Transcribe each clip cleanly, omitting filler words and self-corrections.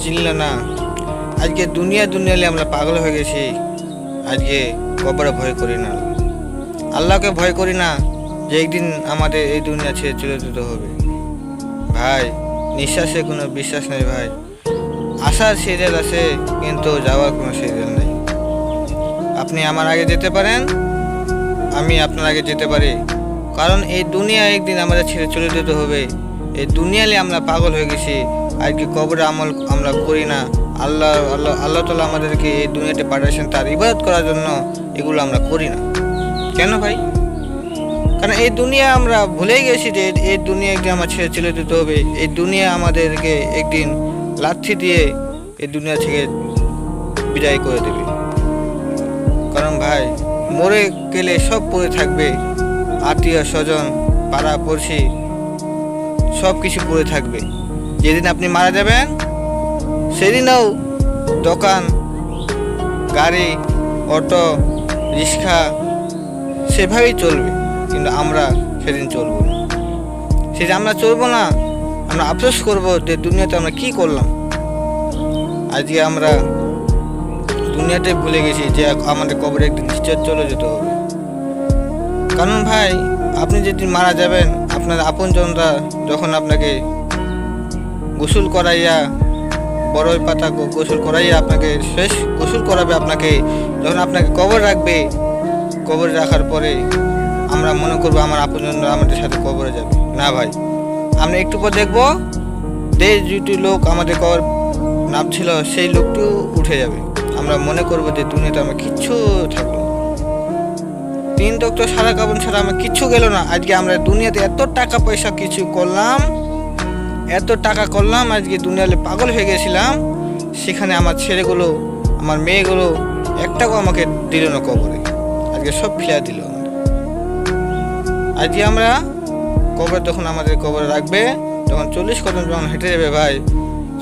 চিনল না। আজকে দুনিয়ালে আমরা পাগল হয়ে গেছি। আজকে কবরে ভয় করি না, আল্লাহকে ভয় করি না যে একদিন আমাদের এই দুনিয়া ছেড়ে চলে যেতে হবে। ভাই, নিঃশ্বাসে কোনো বিশ্বাস নেই ভাই। আসার সিরিয়াল আছে কিন্তু যাওয়ার কোনো সিরিয়াল নেই। আপনি আমার আগে যেতে পারেন, আমি আপনার আগে যেতে পারি, কারণ এই দুনিয়া একদিন আমাদের ছেড়ে চলে যেতে হবে। এই দুনিয়ালে আমরা পাগল হয়ে গেছি। আজকে কবরে আমল আমরা করি না। আল্লাহ আল্লাহ আল্লাহ তাআলা আমাদেরকে এই দুনিয়াতে পাঠিয়েছেন তার ইবাদত করার জন্য। এগুলো আমরা করি না কেন ভাই? কারণ এই দুনিয়া আমরা ভুলেই গেছি যে এই দুনিয়া একদিন আমার ছেড়ে চলে যেতে হবে। এই দুনিয়া আমাদেরকে একদিন লাথি দিয়ে এই দুনিয়া থেকে বিদায় করে দেবে। কারণ ভাই, মরে গেলে সব পড়ে থাকবে, আত্মীয় স্বজন, পাড়া পড়শি সব কিছু পড়ে থাকবে। যেদিন আপনি মারা যাবেন সেদিনও দোকান, গাড়ি, অটো, রিক্সা সেভাবেই চলবে, কিন্তু আমরা সেদিন চলবো না। সেদিন আমরা চলবো না, আমরা আফসোস করবো যে দুনিয়াতে আমরা কি করলাম। আজকে আমরা দুনিয়াতে ভুলে গেছি যে আমাদের কবরে একদিন নিশ্চয় চলে যেতে হবে। কারণ ভাই, আপনি যেদিন মারা যাবেন, আপনার আপনজনরা যখন আপনাকে গোসল করাইয়া, বড়ই পাতা গোসল করাইয়া আপনাকে শেষ গোসল করাবে, আপনাকে যখন আপনাকে কবর রাখবে, কবরে রাখার পরে আমরা মনে করবো আমার আপনজনরা আমাদের সাথে কবরে যাবে না ভাই। আমরা একটু পর দেখবো যে দুটি লোক আমাদের কবর নামছিল সেই লোকটিও উঠে যাবে। আমরা মনে করবো যে দুনিয়াতে আমরা কিচ্ছু থাকলো না, তিন ডক্টর সারা কাপড় ছাড়া আমরা কিচ্ছু গেল না। আজকে আমরা দুনিয়াতে এত টাকা পয়সা কিছু করলাম, এত টাকা করলাম, আজকে দুনিয়াতে পাগল হয়ে গেছিলাম। সেখানে আমার ছেলেগুলো, আমার মেয়েগুলো একটাও আমাকে দিল না কবরে, আজকে সব ফিরিয়ে দিল। আজকে আমরা কবর যখন আমাদের কবরে রাখবে, যখন 40 কদম যখন হেঁটে যাবে ভাই,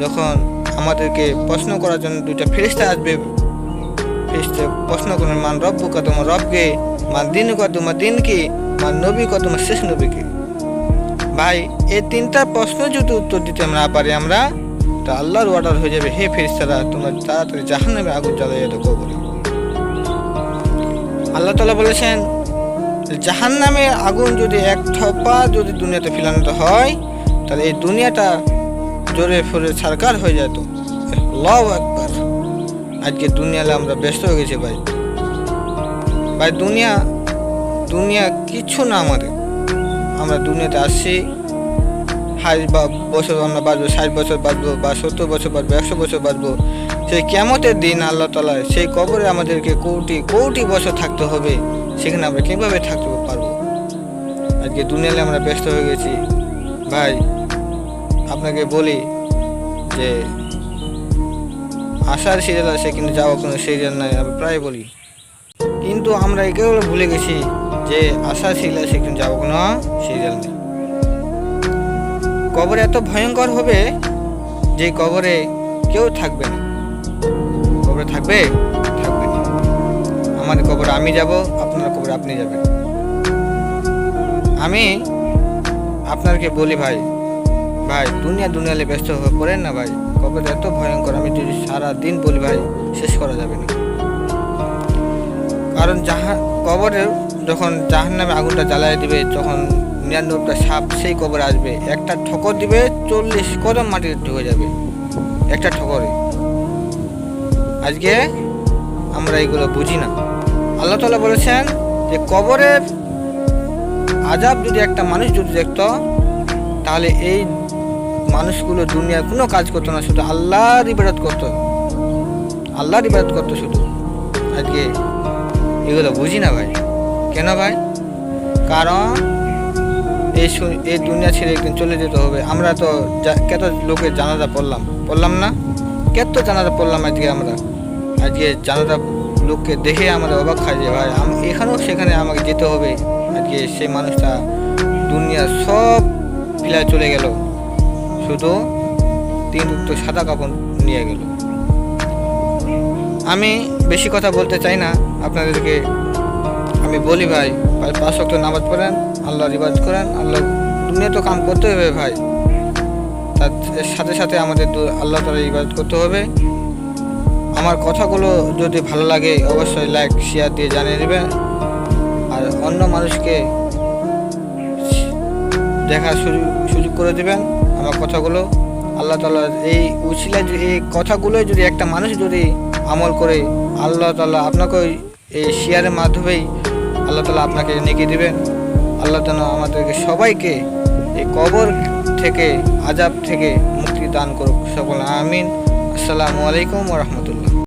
যখন আমাদেরকে প্রশ্ন করার জন্য দুইটা ফেরেশতা আসবে, ফেরেশতা প্রশ্ন করবেন, মান রব্বুকা, তোমার রবকে, মান দিনুকা, তোমার দিন কি, মান নবীকা, তোমার শেষ নবীকে। ভাই, এই তিনটা প্রশ্ন যদি উত্তর দিতে না পারি আমরা, তা আল্লাহর অর্ডার হয়ে যাবে, হে ফেরেশতারা তোমরা তাড়াতাড়ি জাহান্নামে আগুন জ্বালাইয়া দাও কবরে। আল্লাহ তাআলা বলেছেন, জাহান্নামের আগুন যদি এক থপা যদি দুনিয়াতে ফেলানো হয়, তাহলে এই দুনিয়াটা জোরে ফোরে ছারকার হয়ে যেত। আল্লাহু আকবার। আজকে দুনিয়াতে আমরা ব্যস্ত হয়ে গেছি ভাই। ভাই, দুনিয়া কিছু না আমাদের। আমরা দুনিয়াতে আসছি, বছর আমরা বাঁচবো, 60 বছর বাঁচবো, বা 70 বছর বাঁচবো, 100 বছর বাঁচবো। সেই কিয়ামতের দিন আল্লাহ তাআলা সেই কবরে আমাদেরকে কোটি কোটি বছর থাকতে হবে। সেখানে আমরা কীভাবে থাকতে পারবো? আজকে দুনিয়াতে আমরা ব্যস্ত হয়ে গেছি ভাই। আপনাকে বলি যে আসার সিরিয়াল আছে কিন্তু যাওয়ার কোনো সিরিয়াল নাই, আমি প্রায় বলি। কিন্তু আমরা এগুলো ভুলে গেছি যে আসার সিরিয়াল আছে কিন্তু যাওয়ার কোনো সিরিয়াল নেই। কবরে এত ভয়ঙ্কর হবে যে কবরে কেউ থাকবে না। কবরে থাকবে না। আমার কবরে আমি যাব, আপনার কবরে আপনি যাবেন। আমি আপনাকে বলি ভাই, দুনিয়ালে ব্যস্ত হয়ে পড়েন না ভাই। কবর এত ভয়ঙ্কর, আমি যদি সারা দিন বলি ভাই, শেষ করা যাবে না। কারণ কবরে যখন জাহান্নামে আগুনটা জ্বালাই দিবে, যখন 99টা সাপ সেই কবরে আসবে, একটা ঠোকর দিবে, 40 কদম মাটিতে ঢুকে যাবে একটা ঠোকরে। আজকে আমরা এগুলো বুঝি না। আল্লাহ তাআলা বলেছেন যে কবরের আযাব যদি একটা মানুষ যদি দেখতো, তাহলে এই মানুষগুলো দুনিয়ার কোনো কাজ করতো না, শুধু আল্লাহর ইবাদত করতো শুধু। আজকে এগুলো বুঝি না ভাই। কেন ভাই? কারণ এই দুনিয়া ছেড়ে একদিন চলে যেতে হবে। আমরা তো কত লোকের জানাজা পড়লাম না, কত জানাজা পড়লাম। আজকে জানাজা লোককে দেখে আমরা অবাক খাই যে ভাই, এখানেও সেখানে আমাকে যেতে হবে। আজকে সেই মানুষটা দুনিয়ার সব ফিলায় চলে গেল, শুধু 3 উক্ত সাদা কাপড় নিয়ে গেল। আমি বেশি কথা বলতে চাই না আপনাদেরকে। আমি বলি ভাই, 5 ওয়াক্ত নামাজ পড়েন, আল্লাহর ইবাদত করেন। আল্লাহ দুনিয়া তো কাম করতে হবে ভাই, তা আর এর সাথে সাথে আমাদের আল্লাহ তাআলার ইবাদত করতে হবে। আমার কথাগুলো যদি ভালো লাগে অবশ্যই লাইক শেয়ার দিয়ে জানিয়ে দেবেন, আর অন্য মানুষকে দেখার সুযোগ করে দেবেন আমার কথাগুলো। আল্লাহ তাআলা এই উছিলা, এই কথাগুলোই যদি একটা মানুষ যদি আমল করে, আল্লাহ তাআলা আপনাকে এই শেয়ারের মাধ্যমেই আল্লাহ তাআলা আপনাকে নেকি দেবেন। আল্লাহ তাআলা আমাদেরকে সবাইকে এই কবর থেকে, আযাব থেকে মুক্তি দান করুক সকল। আমিন। আসসালামু আলাইকুম ওয়া রাহমাতুল্লাহ।